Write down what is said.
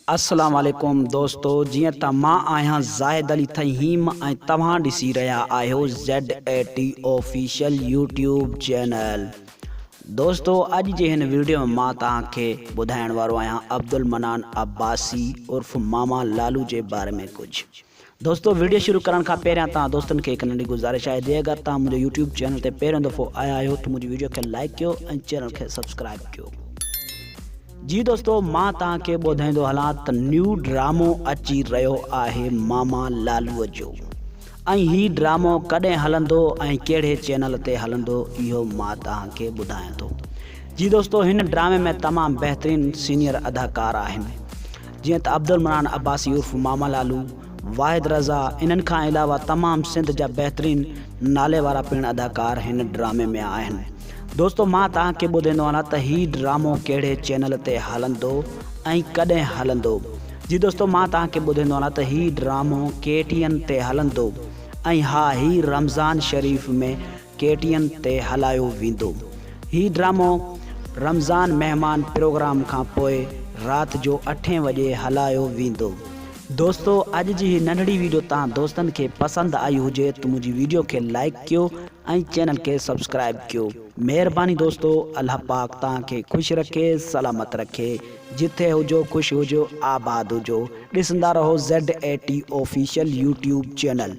अस्सलाम वालेकुम दोस्तों, जियां त मां आहियां ज़ाहिद अली तहीम ऐं तव्हां ॾिसी रहिया आहियो ZAT ऑफिशियल यूट्यूब चैनल। दोस्तों, अॼु जे हिन वीडियो में मां तव्हांखे ॿुधाइण वारो आहियां अब्दुल मनान अब्बासी उर्फ मामा लालू जे बारे में कुछ। दोस्तों, वीडियो शुरू करण खां पहिरियां तव्हां दोस्तनि खे हिकु नंढी गुज़ारिश आहे, अगरि तव्हां मुंहिंजे यूट्यूब चैनल ते पहिरियों दफ़ो आया आहियो त मुंहिंजी वीडियो खे लाइक कयो ऐं चैनल खे सब्सक्राइब कयो। जी दोस्तों, मां तव्हांखे ॿुधाईंदो हलां त न्यू ड्रामो अची रहियो आहे मामा लालूअ जो, ऐं हीउ ड्रामो कॾहिं हलंदो ऐं कहिड़े चैनल ते हलंदो इहो मां तव्हांखे ॿुधायां थो। जी दोस्तों, हिन ड्रामे में तमामु बहितरीन सीनियर अदाकार आहिनि, जीअं त अब्दुल मनान अब्बासी उर्फ मामा लालू, वाहिद रज़ा। इन्हनि खां अलावा तमामु सिंध जा बहितरीन नाले वारा पिणु अदाकार हिन ड्रामे में आहिनि। दोस्तों, मां तव्हांखे ॿुधाईंदो आहियां त हीउ ड्रामो कहिड़े चैनल ते हलंदो ऐं कॾहिं हलंदो। जी दोस्तों, मां तव्हांखे ॿुधाईंदो आहियां त हीउ ड्रामो KTN ते हलंदो, ऐं हा, हीउ रमज़ान शरीफ़ में KTN ते हलायो वेंदो। हीउ ड्रामो रमज़ान महिमान प्रोग्राम खां पोइ राति जो 8 वॼे हलायो वेंदो। दोस्तों, अॼु जी हीअ नंढड़ी वीडियो तव्हां दोस्तनि खे पसंदि आई हुजे त मुंहिंजी वीडियो खे लाइक कयो ऐं चैनल खे सब्सक्राइब कयो। महिरबानी दोस्तों, अल्लाह पाक तव्हांखे ख़ुशि रखे, सलामत रखे। जिथे हुजो ख़ुशि हुजो, आबाद हुजो। ॾिसंदा रहो ZAT ऑफिशियल यूट्यूब चैनल।